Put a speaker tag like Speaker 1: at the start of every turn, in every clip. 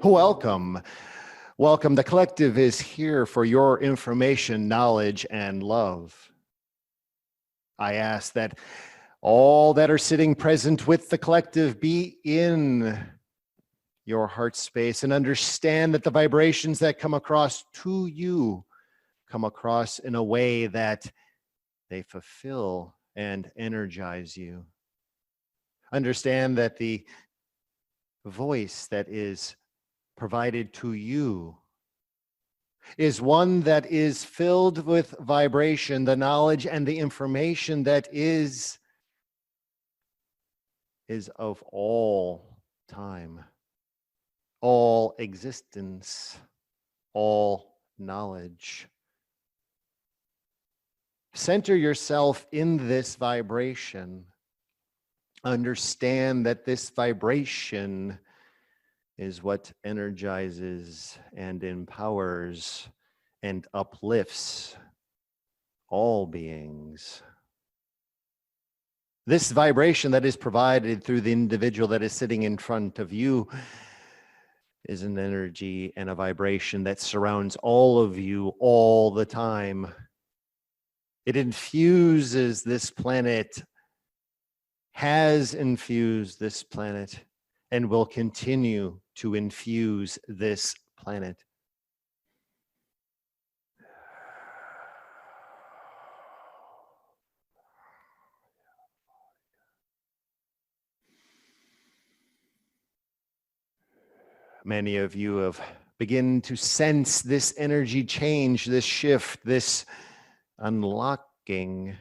Speaker 1: Welcome. Welcome. The collective is here for your information, knowledge, and love. I ask that all that are sitting present with the collective be in your heart space and understand that the vibrations that come across to you come across in a way that they fulfill and energize you. Understand that the voice that is provided to you is one that is filled with vibration, the knowledge and the information that is of all time, all existence, all knowledge. Center yourself in this vibration. Understand that this vibration is what energizes and empowers and uplifts all beings. This vibration that is provided through the individual that is sitting in front of you is an energy and a vibration that surrounds all of you all the time. It infuses this planet, has infused this planet, and will continue to infuse this planet. Many of you have begun to sense this energy change, this shift, this unlocking.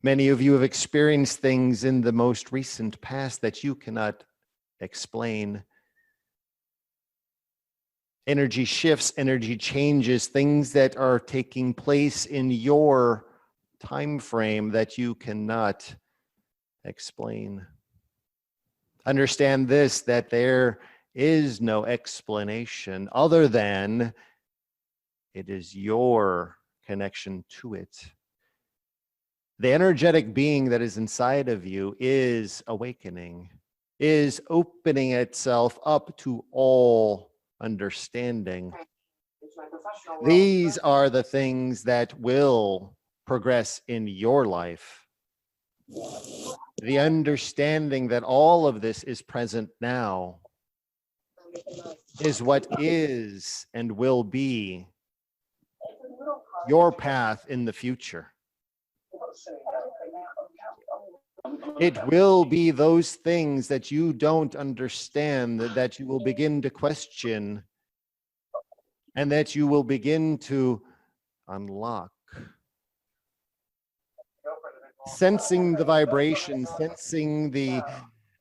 Speaker 1: Many of you have experienced things in the most recent past that you cannot explain. Energy shifts, energy changes, things that are taking place in your time frame that you cannot explain. Understand this, that there is no explanation other than it is your connection to it. The energetic being that is inside of you is awakening, is opening itself up to all understanding. These are the things that will progress in your life. The understanding that all of this is present now is what is and will be your path in the future. It will be those things that you don't understand, that you will begin to question, and that you will begin to unlock. Sensing the vibration, sensing the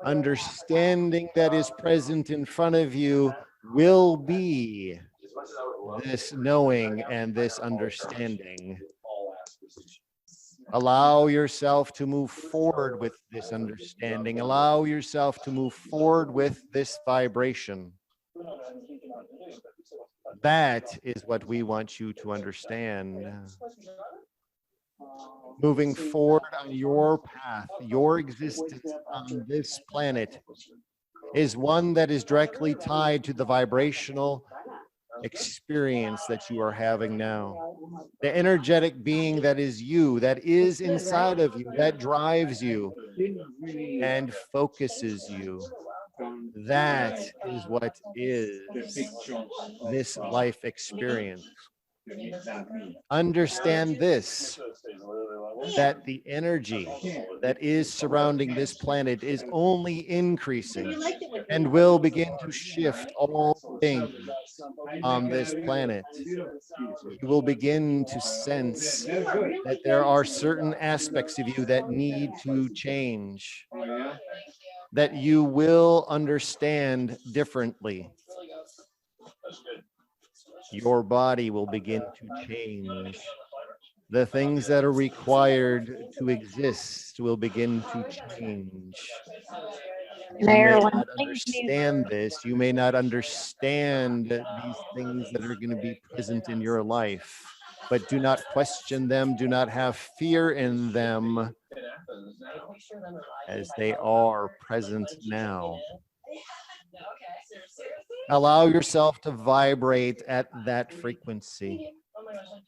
Speaker 1: understanding that is present in front of you will be this knowing and this understanding. Allow yourself to move forward with this understanding. Allow yourself to move forward with this vibration. That is what we want you to understand. Moving forward on your path, your existence on this planet is one that is directly tied to the vibrational experience that you are having now. The energetic being that is you, that is inside of you, that drives you and focuses you. That is what is this life experience. Understand this, that the energy that is surrounding this planet is only increasing and will begin to shift all things on this planet. You will begin to sense that there are certain aspects of you that need to change, that you will understand differently. Your body will begin to change. The things that are required to exist will begin to change. You may not understand this. You may not understand these things that are going to be present in your life, but do not question them. Do not have fear in them, as they are present now. Allow yourself to vibrate at that frequency.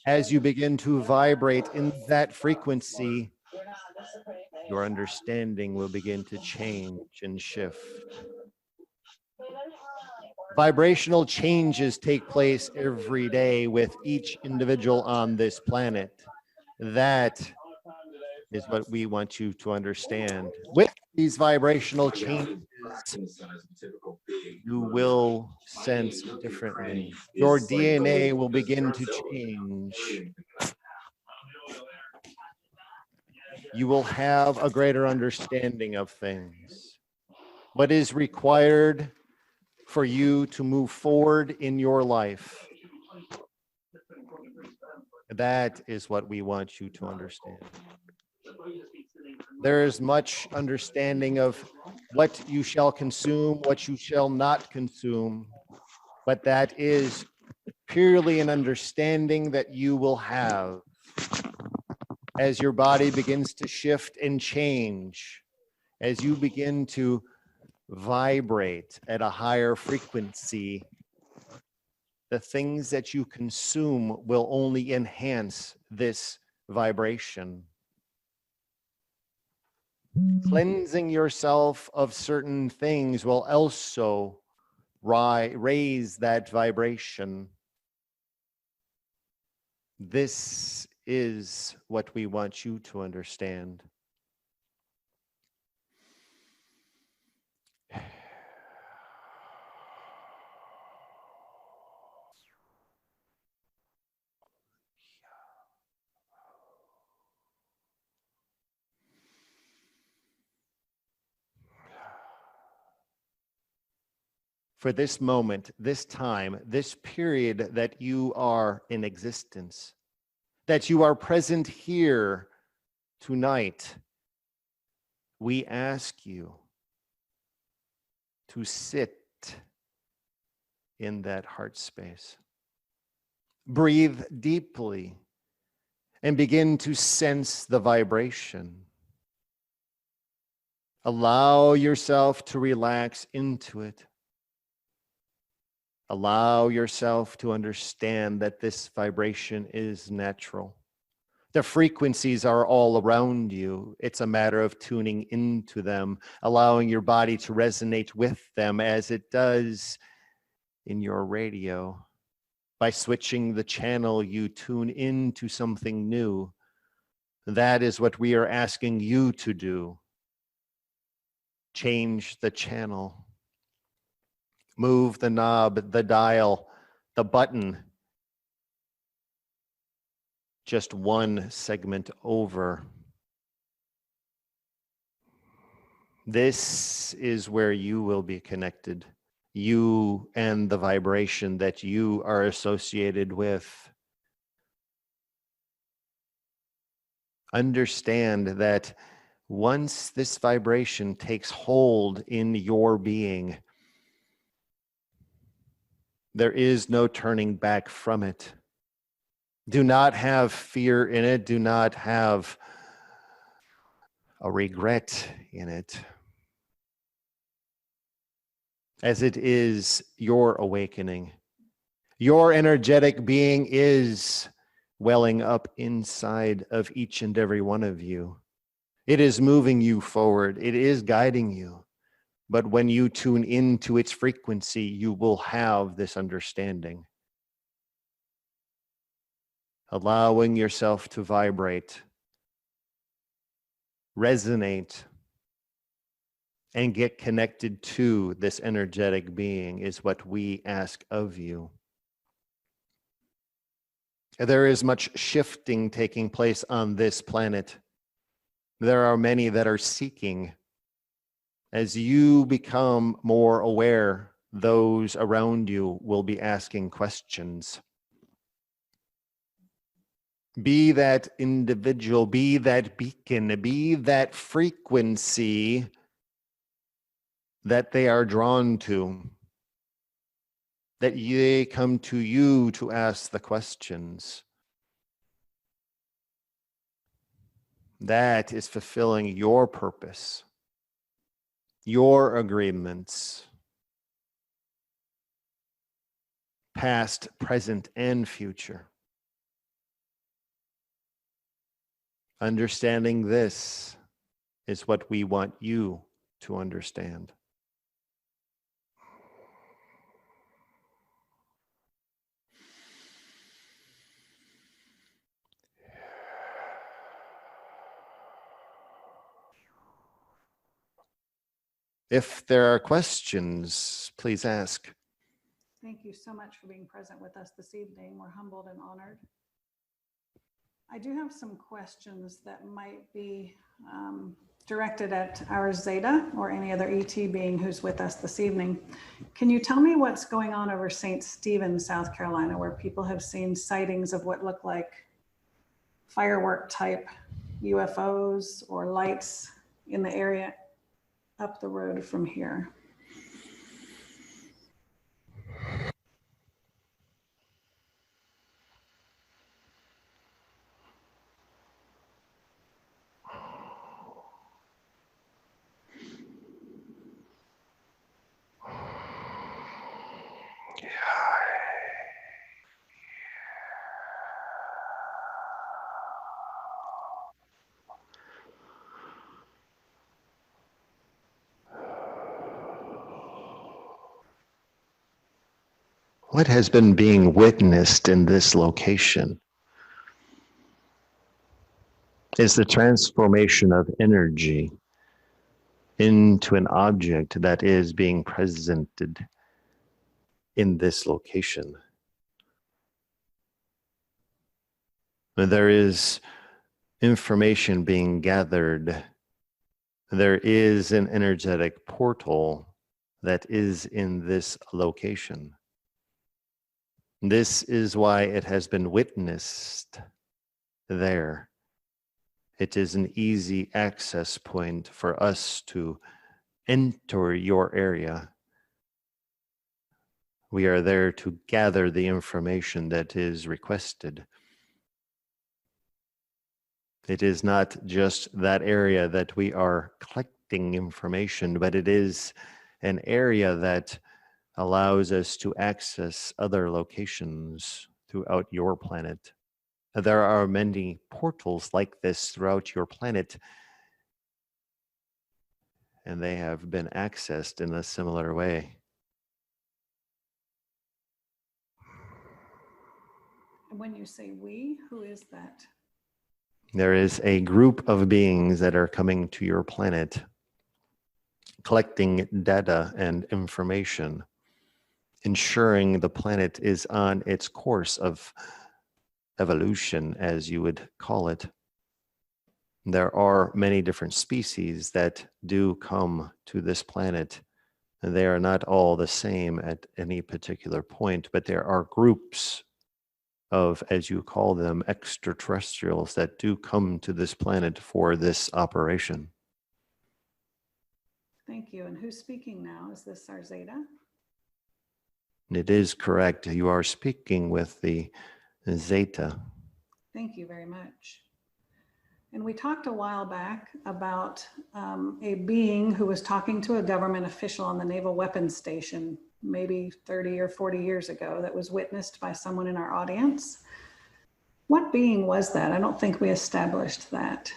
Speaker 1: As you begin to vibrate in that frequency, your understanding will begin to change and shift. Vibrational changes take place every day with each individual on this planet. That is what we want you to understand. With these vibrational changes, you will sense differently. Your DNA will begin to change. You will have a greater understanding of things. What is required for you to move forward in your life? That is what we want you to understand. There is much understanding of what you shall consume, what you shall not consume, but that is purely an understanding that you will have as your body begins to shift and change, as you begin to vibrate at a higher frequency. The things that you consume will only enhance this vibration. Cleansing yourself of certain things will also raise that vibration. This is what we want you to understand. For this moment, this time, this period that you are in existence, that you are present here tonight, we ask you to sit in that heart space. Breathe deeply and begin to sense the vibration. Allow yourself to relax into it. Allow yourself to understand that this vibration is natural. The frequencies are all around you. It's a matter of tuning into them, allowing your body to resonate with them as it does in your radio. By switching the channel, you tune into something new. That is what we are asking you to do. Change the channel. Move the knob, the dial, the button. Just one segment over. This is where you will be connected. You and the vibration that you are associated with. Understand that once this vibration takes hold in your being, there is no turning back from it. Do not have fear in it. Do not have a regret in it. As it is your awakening. Your energetic being is welling up inside of each and every one of you. It is moving you forward. It is guiding you. But when you tune into its frequency, you will have this understanding. Allowing yourself to vibrate, resonate, and get connected to this energetic being is what we ask of you. There is much shifting taking place on this planet. There are many that are seeking. As you become more aware, those around you will be asking questions. Be that individual, be that beacon, be that frequency that they are drawn to, that they come to you to ask the questions. That is fulfilling your purpose, your agreements. past, present, and future. Understanding this is what we want you to understand. If there are questions, please ask.
Speaker 2: Thank you so much for being present with us this evening. We're humbled and honored. I do have some questions that might be directed at our Zeta or any other ET being who's with us this evening. Can you tell me what's going on over St. Stephen, South Carolina, where people have seen sightings of what look like firework type UFOs or lights in the area up the road from here?
Speaker 1: What has been being witnessed in this location is the transformation of energy into an object that is being presented in this location. There is information being gathered. There is an energetic portal that is in this location. This is why it has been witnessed there. It is an easy access point for us to enter your area. We are there to gather the information that is requested. It is not just that area that we are collecting information, but it is an area that allows us to access other locations throughout your planet. There are many portals like this throughout your planet, and they have been accessed in a similar way.
Speaker 2: And when you say we, who is that?
Speaker 1: There is a group of beings that are coming to your planet, collecting data and information, ensuring the planet is on its course of evolution, as you would call it. There are many different species that do come to this planet, and they are not all the same at any particular point, but there are groups of, as you call them, extraterrestrials that do come to this planet for this operation.
Speaker 2: Thank you. And who's speaking now? Is this our Zeta?
Speaker 1: It is correct. You are speaking with the Zeta.
Speaker 2: Thank you very much. And we talked a while back about a being who was talking to a government official on the Naval Weapons Station, maybe 30 or 40 years ago, that was witnessed by someone in our audience. What being was that? I don't think we established that.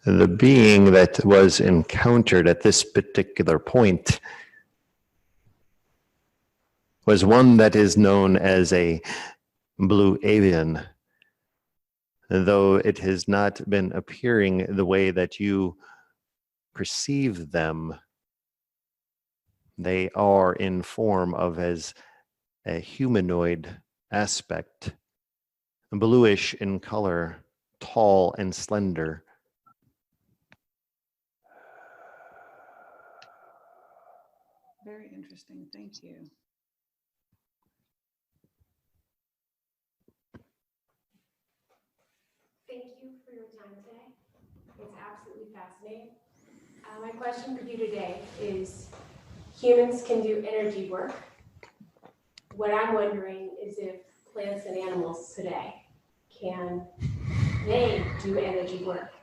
Speaker 1: The being that was encountered at this particular point was one that is known as a blue avian, though it has not been appearing the way that you perceive them. They are in form of as a humanoid aspect, bluish in color, tall and slender.
Speaker 2: Very interesting. Thank you.
Speaker 3: Thank you for your time today. It's absolutely fascinating. I question for you today is, humans can do energy work. What I'm wondering is if plants and animals today, can they do energy work?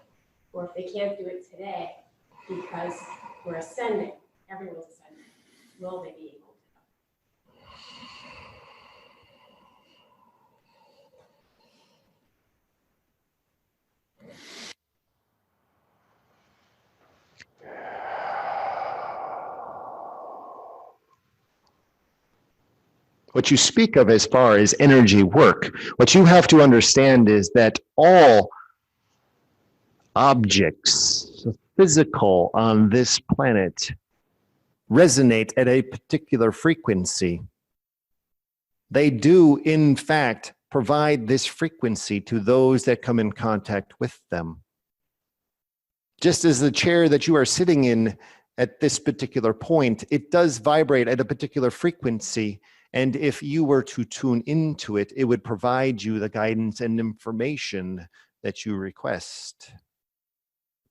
Speaker 3: Or if they can't do it today because we're ascending, everyone's ascending, will they be able to?
Speaker 1: What you speak of as far as energy work, what you have to understand is that all objects, physical on this planet, resonate at a particular frequency. They do, in fact, provide this frequency to those that come in contact with them. Just as the chair that you are sitting in at this particular point, it does vibrate at a particular frequency. And if you were to tune into it, it would provide you the guidance and information that you request.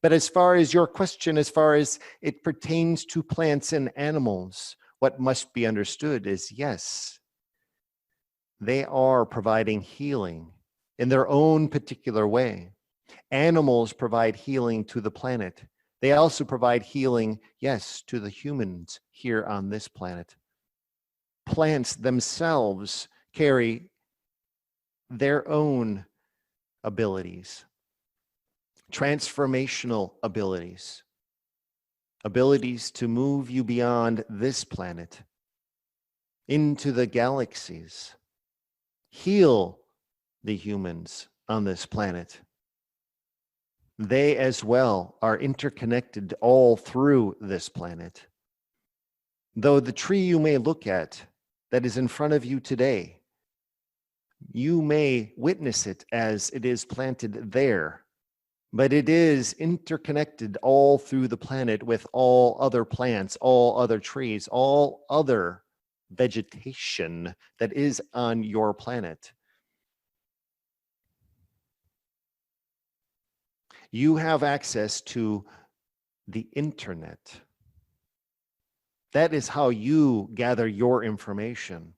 Speaker 1: But as far as your question, as far as it pertains to plants and animals, what must be understood is, yes, they are providing healing in their own particular way. Animals provide healing to the planet. They also provide healing, yes, to the humans here on this planet. Plants themselves carry their own abilities, transformational abilities, abilities to move you beyond this planet into the galaxies, heal the humans on this planet. They as well are interconnected all through this planet. Though the tree you may look at that is in front of you today, you may witness it as it is planted there, but it is interconnected all through the planet with all other plants, all other trees, all other vegetation that is on your planet. You have access to the internet. That is how you gather your information.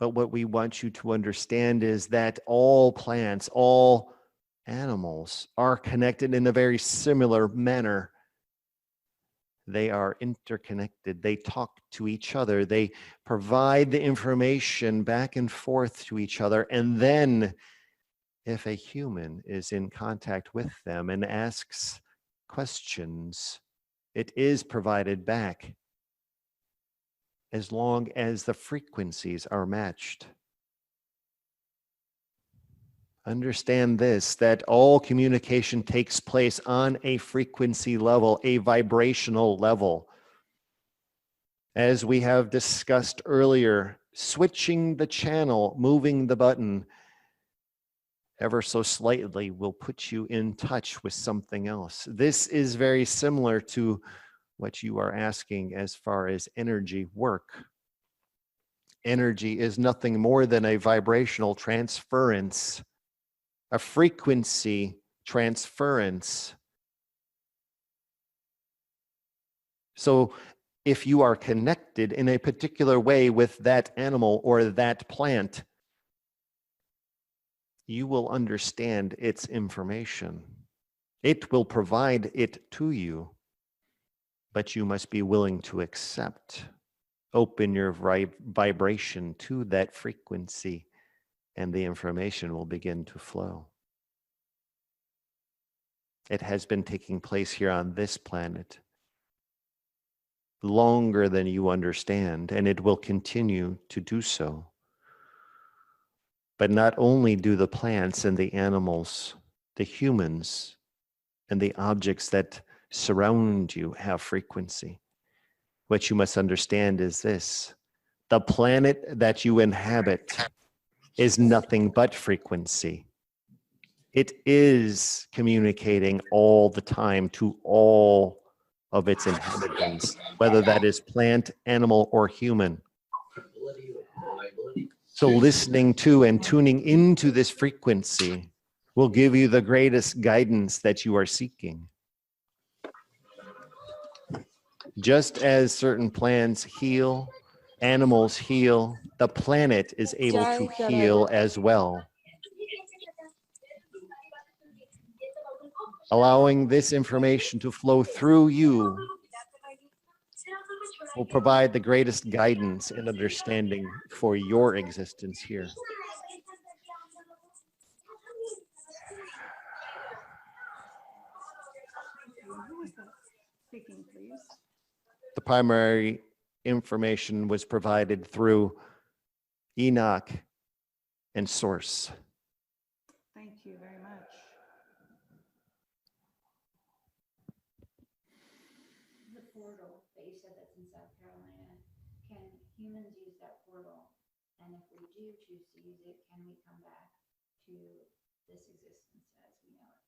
Speaker 1: But what we want you to understand is that all plants, all animals are connected in a very similar manner. They are interconnected. They talk to each other. They provide the information back and forth to each other. And then if a human is in contact with them and asks questions, it is provided back as long as the frequencies are matched. Understand this, that all communication takes place on a frequency level, a vibrational level. As we have discussed earlier, switching the channel, moving the button ever so slightly will put you in touch with something else. This is very similar to what you are asking as far as energy work. Energy is nothing more than a vibrational transference, a frequency transference. So if you are connected in a particular way with that animal or that plant, you will understand its information. It will provide it to you, but you must be willing to accept. Open your vibration to that frequency, and the information will begin to flow. It has been taking place here on this planet longer than you understand, and it will continue to do so. But not only do the plants and the animals, the humans, and the objects that surround you have frequency. What you must understand is this: the planet that you inhabit is nothing but frequency. It is communicating all the time to all of its inhabitants, whether that is plant, animal, or human. So listening to and tuning into this frequency will give you the greatest guidance that you are seeking. Just as certain plants heal, animals heal, the planet is able to heal as well. Allowing this information to flow through you will provide the greatest guidance and understanding for your existence here.
Speaker 2: Who was that speaking, please?
Speaker 1: The primary information was provided through Enoch and Source.
Speaker 2: Thank you very much.
Speaker 4: The portal that you said that's in South Carolina, can humans use that portal? And if we do choose to use it, can we come back to this existence as we know it?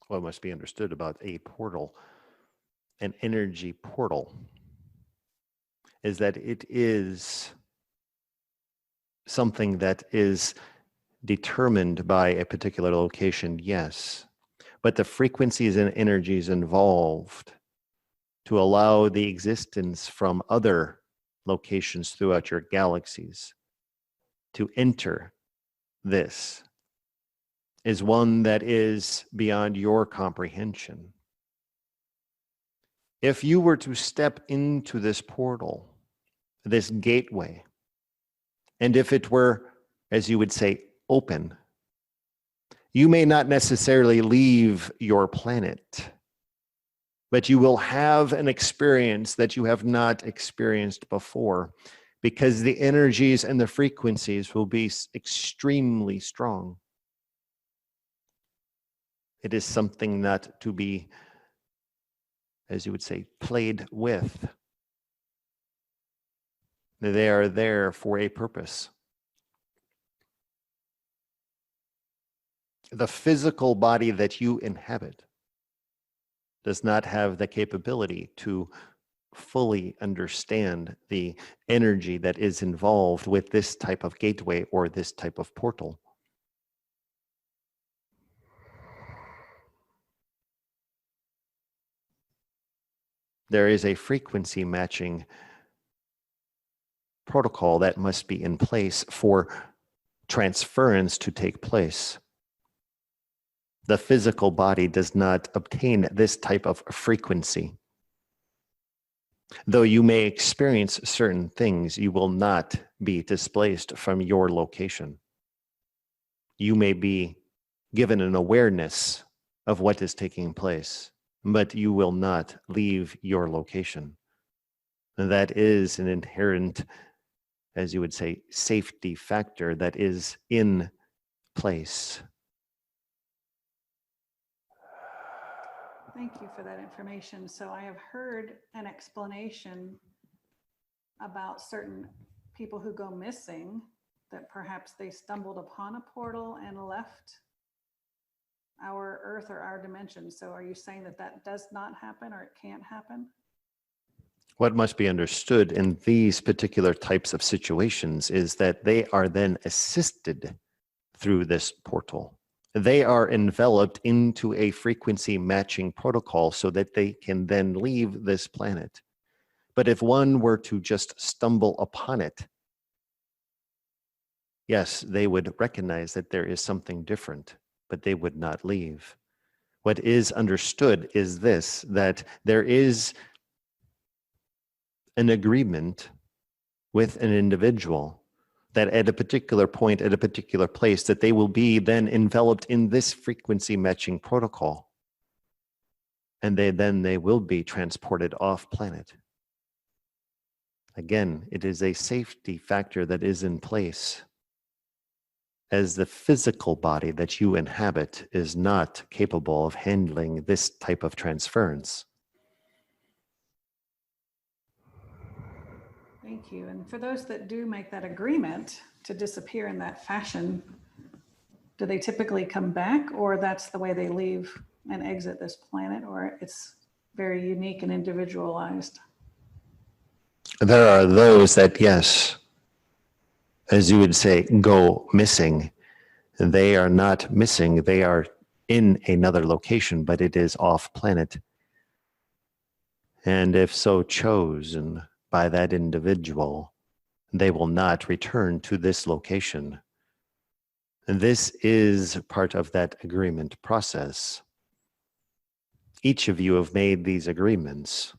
Speaker 1: What must be understood about a portal, an energy portal, is that it is something that is determined by a particular location, yes, but the frequencies and energies involved to allow the existence from other locations throughout your galaxies to enter this is one that is beyond your comprehension. If you were to step into this portal, this gateway, and if it were, as you would say, open, you may not necessarily leave your planet, but you will have an experience that you have not experienced before, because the energies and the frequencies will be extremely strong. It is something not to be, as you would say, played with. They are there for a purpose. The physical body that you inhabit does not have the capability to fully understand the energy that is involved with this type of gateway or this type of portal. There is a frequency matching protocol that must be in place for transference to take place. The physical body does not obtain this type of frequency. Though you may experience certain things, you will not be displaced from your location. You may be given an awareness of what is taking place, but you will not leave your location. And that is an inherent, as you would say, safety factor that is in place.
Speaker 2: Thank you for that information. So I have heard an explanation about certain people who go missing, that perhaps they stumbled upon a portal and left our Earth or our dimension. So are you saying that that does not happen or it can't happen?
Speaker 1: What must be understood in these particular types of situations is that they are then assisted through this portal. They are enveloped into a frequency matching protocol so that they can then leave this planet. But if one were to just stumble upon it, yes, they would recognize that there is something different, but they would not leave. What is understood is this, that there is an agreement with an individual that at a particular point, at a particular place, that they will be then enveloped in this frequency matching protocol. And they will be transported off planet. Again, it is a safety factor that is in place, as the physical body that you inhabit is not capable of handling this type of transference.
Speaker 2: Thank you. And for those that do make that agreement to disappear in that fashion, do they typically come back, or that's the way they leave and exit this planet, or it's very unique and individualized?
Speaker 1: There are those that, yes, as you would say, go missing. They are not missing. They are in another location, but it is off planet. And if so chosen by that individual, they will not return to this location. And this is part of that agreement process. Each of you have made these agreements,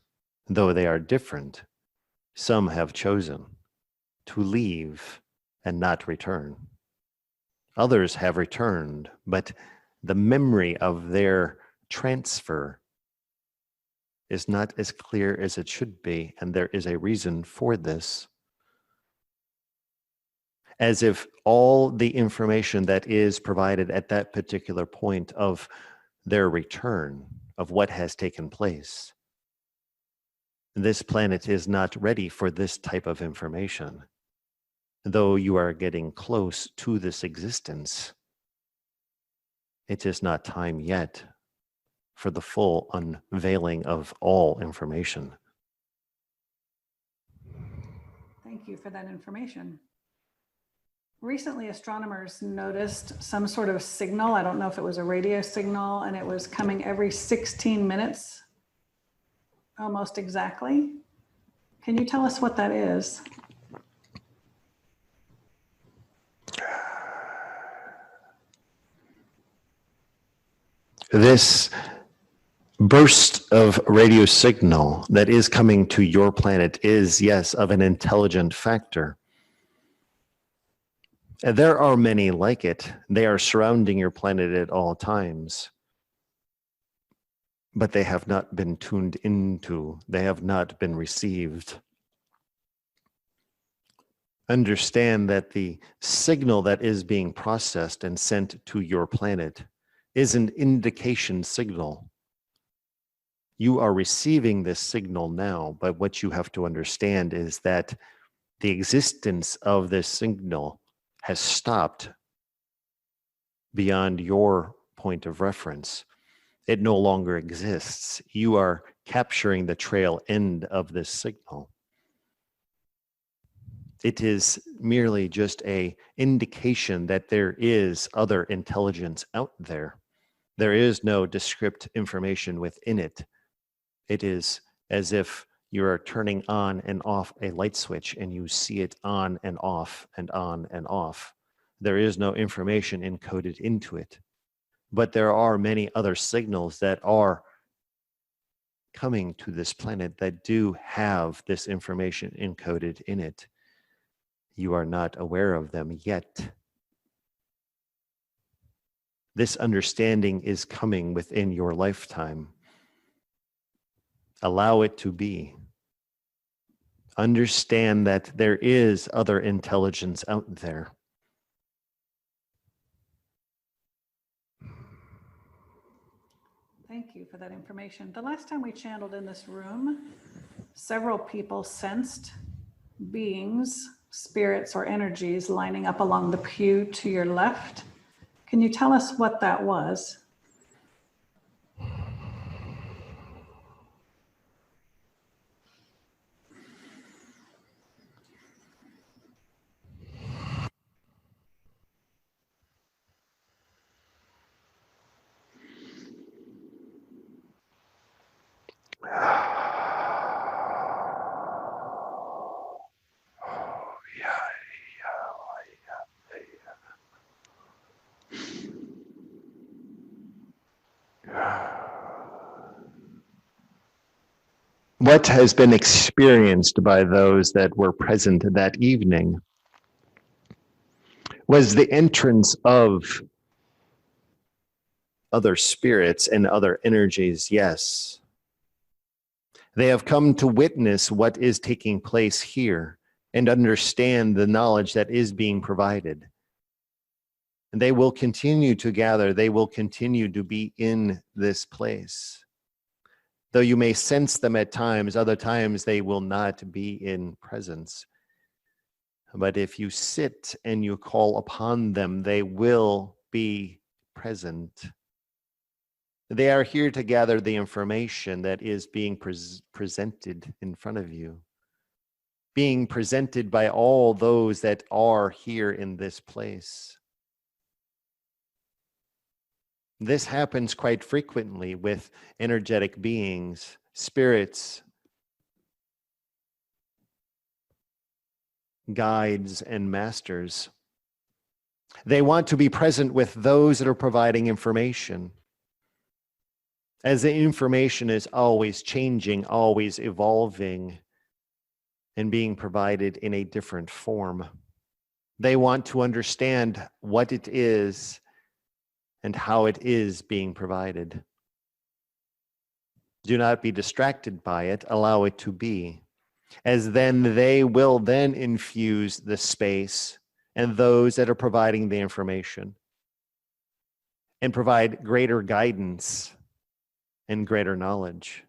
Speaker 1: though they are different. Some have chosen to leave and not return. Others have returned, but the memory of their transfer is not as clear as it should be, and there is a reason for this. As if all the information that is provided at that particular point of their return, of what has taken place, this planet is not ready for this type of information. Though you are getting close to this existence, it is not time yet for the full unveiling of all information.
Speaker 2: Thank you for that information. Recently, astronomers noticed some sort of signal. I don't know if it was a radio signal, and it was coming every 16 minutes, almost exactly. Can you tell us what that is?
Speaker 1: This burst of radio signal that is coming to your planet is, yes, of an intelligent factor. And there are many like it. They are surrounding your planet at all times. But they have not been tuned into, they have not been received. Understand that the signal that is being processed and sent to your planet is an indication signal. You are receiving this signal now, but what you have to understand is that the existence of this signal has stopped beyond your point of reference. It no longer exists. You are capturing the trail end of this signal. It is merely just an indication that there is other intelligence out there. There is no descript information within it. It is as if you are turning on and off a light switch and you see it on and off and on and off. There is no information encoded into it. But there are many other signals that are coming to this planet that do have this information encoded in it. You are not aware of them yet. This understanding is coming within your lifetime. Allow it to be. Understand that there is other intelligence out there.
Speaker 2: Thank you for that information. The last time we channeled in this room, several people sensed beings, spirits, or energies lining up along the pew to your left. Can you tell us what that was?
Speaker 1: What has been experienced by those that were present that evening was the entrance of other spirits and other energies, yes. They have come to witness what is taking place here and understand the knowledge that is being provided. And they will continue to gather. They will continue to be in this place. Though you may sense them at times, other times they will not be in presence. But if you sit and you call upon them, they will be present. They are here to gather the information that is being presented in front of you, being presented by all those that are here in this place. This happens quite frequently with energetic beings, spirits, guides, and masters. They want to be present with those that are providing information, as the information is always changing, always evolving, and being provided in a different form. They want to understand what it is and how it is being provided. Do not be distracted by it. Allow it to be, as then they will then infuse the space and those that are providing the information and provide greater guidance and greater knowledge.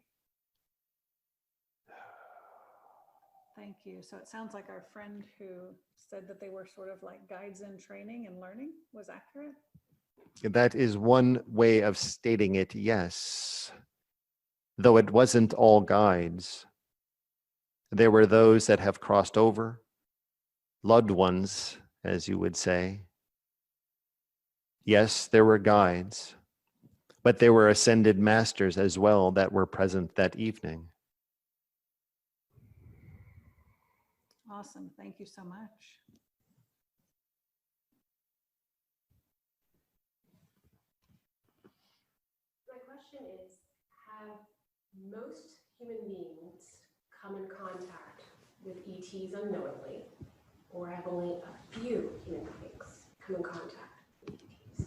Speaker 2: Thank you. So it sounds like our friend who said that they were sort of like guides in training and learning was accurate.
Speaker 1: That is one way of stating it, yes. Though it wasn't all guides. There were those that have crossed over, loved ones, as you would say. Yes, there were guides, but there were ascended masters as well that were present that evening.
Speaker 2: Awesome. Thank you so much.
Speaker 3: My question is, have most human beings come in contact with ETs unknowingly, or have only a few human beings come in contact with ETs?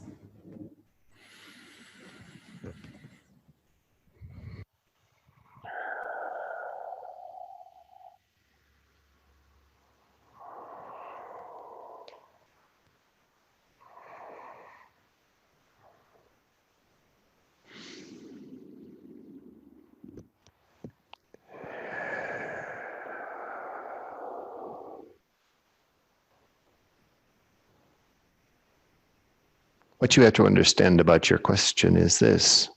Speaker 1: What you have to understand about your question is this,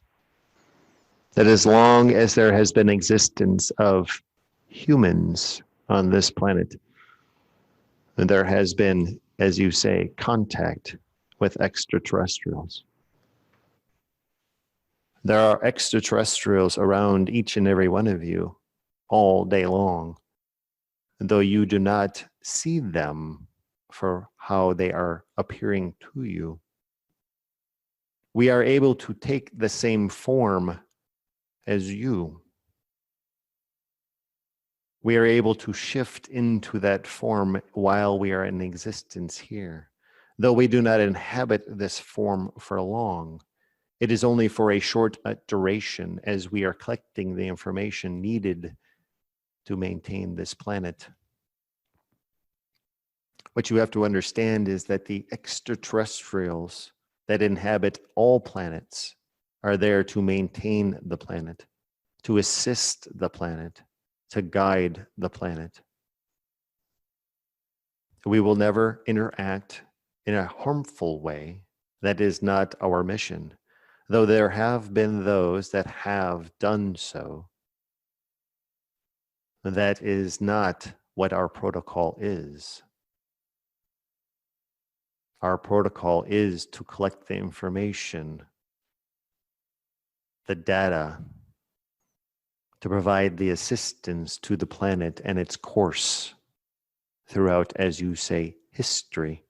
Speaker 1: that as long as there has been existence of humans on this planet, and there has been, as you say, contact with extraterrestrials. There are extraterrestrials around each and every one of you all day long, though you do not see them for how they are appearing to you. We are able to take the same form as you. We are able to shift into that form while we are in existence here. Though we do not inhabit this form for long, it is only for a short duration as we are collecting the information needed to maintain this planet. What you have to understand is that the extraterrestrials that inhabit all planets are there to maintain the planet, to assist the planet, to guide the planet. We will never interact in a harmful way. That is not our mission, though there have been those that have done so. That is not what our protocol is. Our protocol is to collect the information, the data, to provide the assistance to the planet and its course throughout, as you say, history.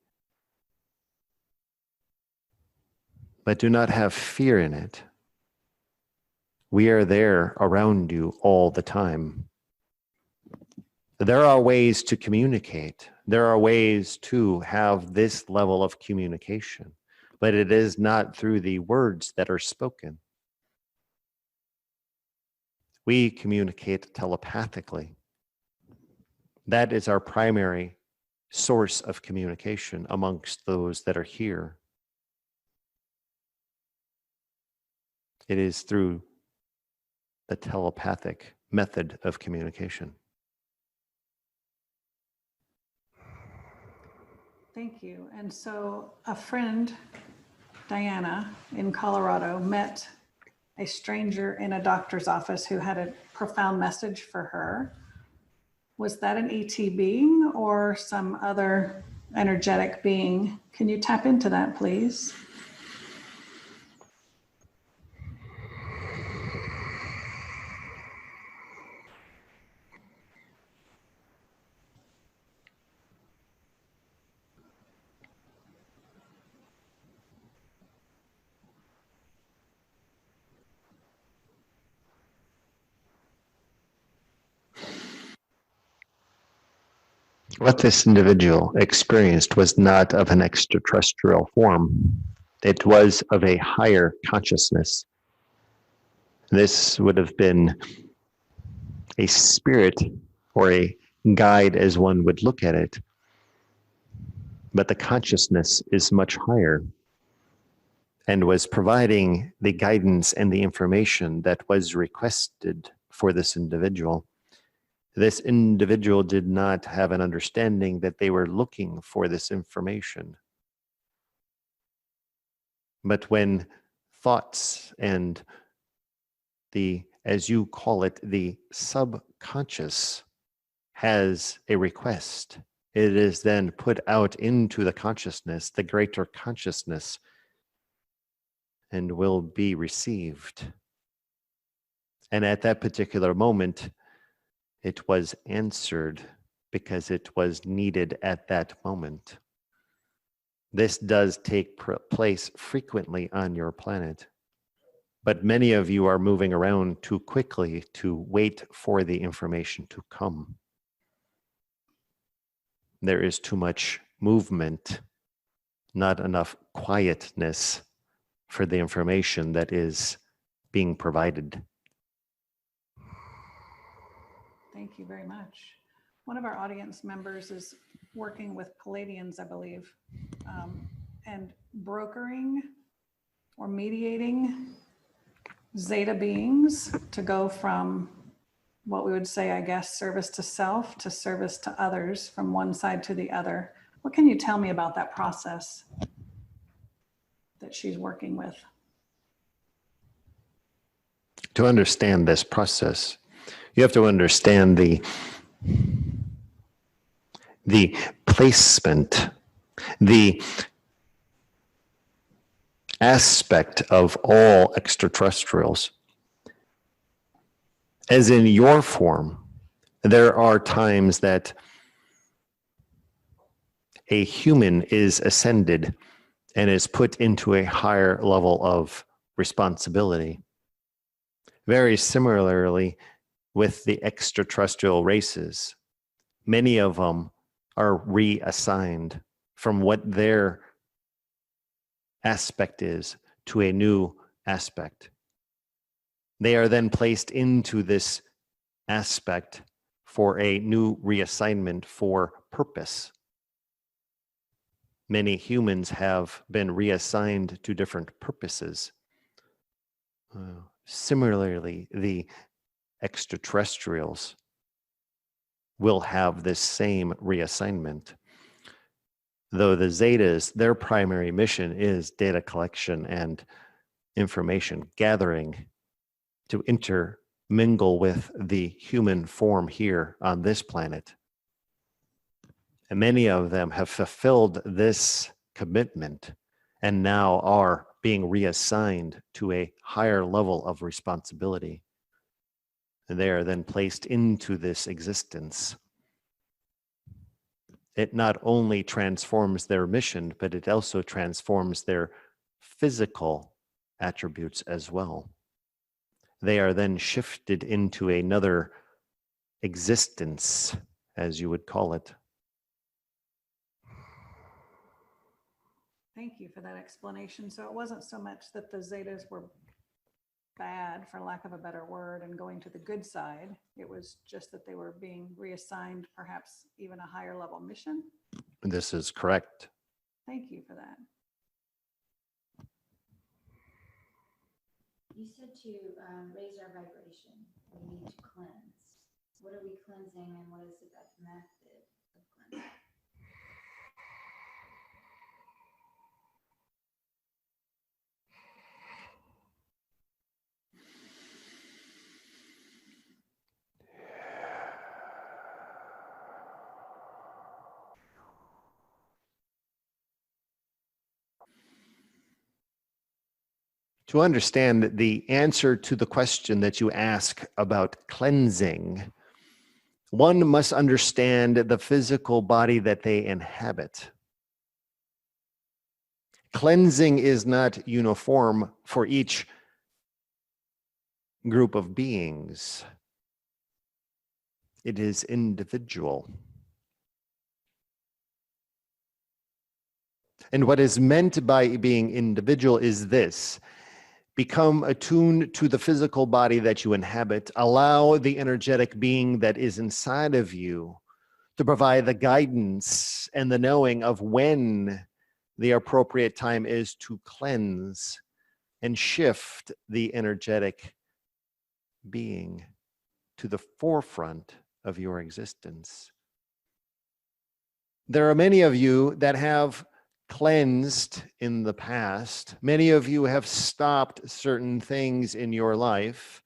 Speaker 1: But do not have fear in it. We are there around you all the time. There are ways to communicate. There are ways to have this level of communication, but it is not through the words that are spoken. We communicate telepathically. That is our primary source of communication amongst those that are here. It is through the telepathic method of communication.
Speaker 2: Thank you. And so a friend Diana in Colorado met a stranger in a doctor's office who had a profound message for her. Was that an ET being or some other energetic being? Can you tap into that, please?
Speaker 1: What this individual experienced was not of an extraterrestrial form. It was of a higher consciousness. This would have been a spirit or a guide as one would look at it. But the consciousness is much higher and was providing the guidance and the information that was requested for this individual. This individual did not have an understanding that they were looking for this information. But when thoughts and the, as you call it, the subconscious has a request, it is then put out into the consciousness, the greater consciousness, and will be received. And at that particular moment, it was answered because it was needed at that moment. This does take place frequently on your planet, but many of you are moving around too quickly to wait for the information to come. There is too much movement, not enough quietness for the information that is being provided.
Speaker 2: Thank you very much. One of our audience members is working with Palladians, I believe, and brokering or mediating Zeta beings to go from what we would say, I guess, service to self to service to others, from one side to the other. What can you tell me about that process that she's working with?
Speaker 1: To understand this process, you have to understand the placement, the aspect of all extraterrestrials. As in your form, there are times that a human is ascended and is put into a higher level of responsibility. Very similarly with the extraterrestrial races, many of them are reassigned from what their aspect is to a new aspect. They are then placed into this aspect for a new reassignment for purpose. Many humans have been reassigned to different purposes. Similarly, the extraterrestrials will have this same reassignment. Though the Zetas, their primary mission is data collection and information gathering to intermingle with the human form here on this planet. And many of them have fulfilled this commitment and now are being reassigned to a higher level of responsibility. And they are then placed into this existence. It not only transforms their mission, but it also transforms their physical attributes as well. They are then shifted into another existence, as you would call it.
Speaker 2: Thank you for that explanation. So it wasn't so much that the Zetas were bad, for lack of a better word, and going to the good side. It was just that they were being reassigned perhaps even a higher level mission.
Speaker 1: This is correct.
Speaker 2: Thank you for that.
Speaker 4: You said to raise our vibration, we need to cleanse. What are we cleansing and what is the best method of cleansing?
Speaker 1: To understand the answer to the question that you ask about cleansing, one must understand the physical body that they inhabit. Cleansing is not uniform for each group of beings. It is individual. And what is meant by being individual is this: become attuned to the physical body that you inhabit. Allow the energetic being that is inside of you to provide the guidance and the knowing of when the appropriate time is to cleanse and shift the energetic being to the forefront of your existence. There are many of you that have cleansed in the past. Many of you have stopped certain things in your life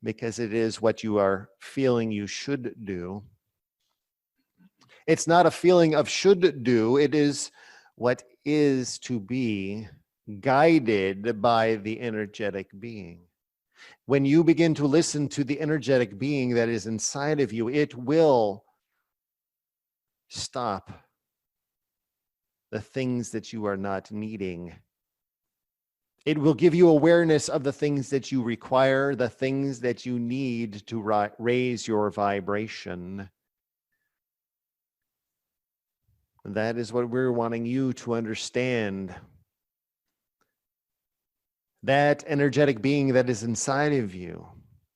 Speaker 1: because it is what you are feeling you should do. It's not a feeling of should do, it is what is to be, guided by the energetic being. When you begin to listen to the energetic being that is inside of you, it will stop the things that you are not needing. It will give you awareness of the things that you require, the things that you need to raise your vibration. That is what we're wanting you to understand. That energetic being that is inside of you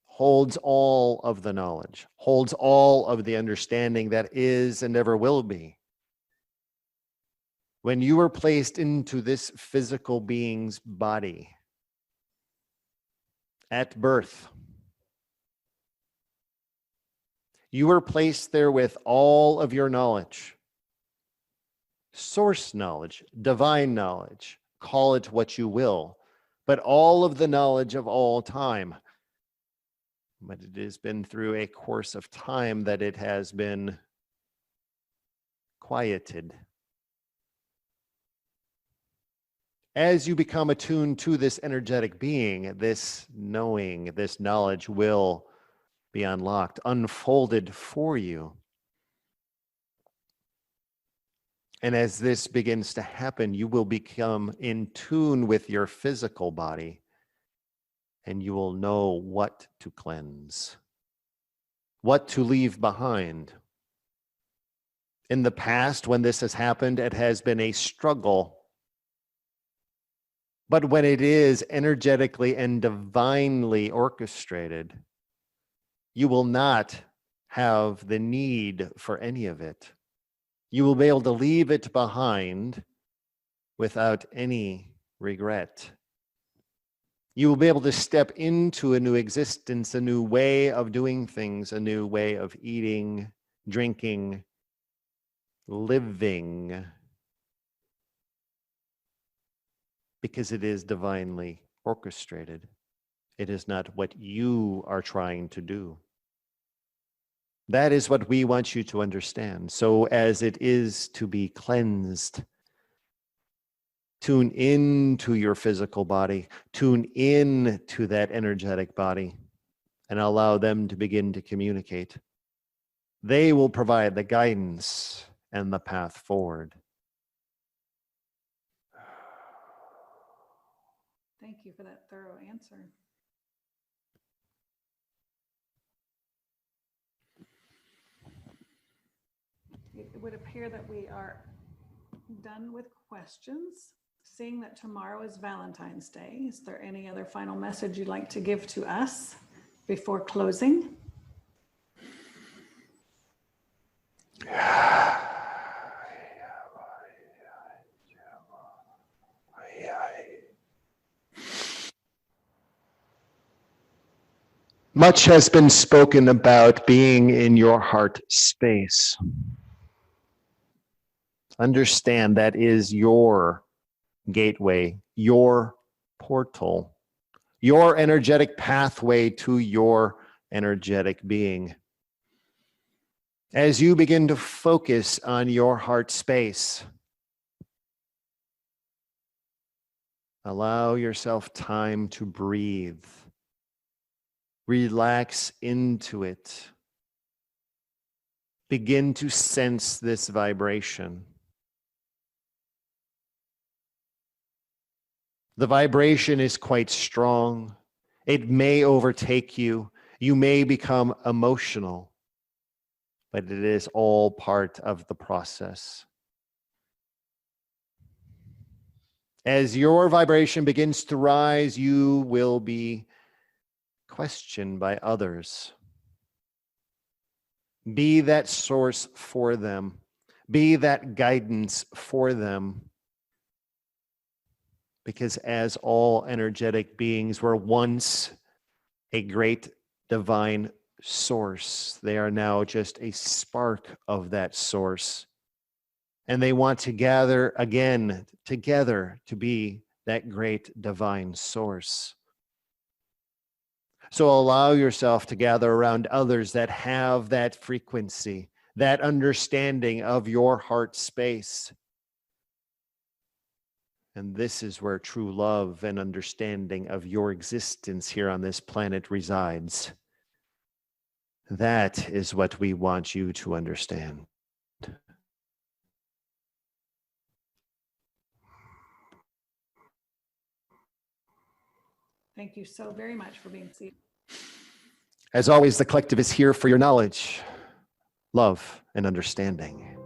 Speaker 1: holds all of the knowledge, holds all of the understanding that is and ever will be. When you were placed into this physical being's body at birth, you were placed there with all of your knowledge, source knowledge, divine knowledge, call it what you will, but all of the knowledge of all time. But it has been through a course of time that it has been quieted. As you become attuned to this energetic being, this knowing, this knowledge will be unlocked, unfolded for you. And as this begins to happen, you will become in tune with your physical body, and you will know what to cleanse, what to leave behind. In the past, when this has happened, it has been a struggle. But when it is energetically and divinely orchestrated, you will not have the need for any of it. You will be able to leave it behind without any regret. You will be able to step into a new existence, a new way of doing things, a new way of eating, drinking, living, because it is divinely orchestrated. It is not what you are trying to do. That is what we want you to understand. So as it is to be cleansed, tune into your physical body, tune in to that energetic body, and allow them to begin to communicate. They will provide the guidance and the path forward.
Speaker 2: Thank you for that thorough answer. It would appear that we are done with questions. Seeing that tomorrow is Valentine's Day, is there any other final message you'd like to give to us before closing?
Speaker 1: Much has been spoken about being in your heart space. Understand that is your gateway, your portal, your energetic pathway to your energetic being. As you begin to focus on your heart space, Allow yourself time to breathe. Relax into it. Begin to sense this vibration. The vibration is quite strong. It may overtake you. You may become emotional, but it is all part of the process. As your vibration begins to rise, you will be questioned by others. Be that source for them. Be that guidance for them. Because as all energetic beings were once a great divine source, they are now just a spark of that source. And they want to gather again together to be that great divine source. So allow yourself to gather around others that have that frequency, that understanding of your heart space. And this is where true love and understanding of your existence here on this planet resides. That is what we want you to understand.
Speaker 2: Thank you so very much for being seated.
Speaker 1: As always, the collective is here for your knowledge, love, and understanding.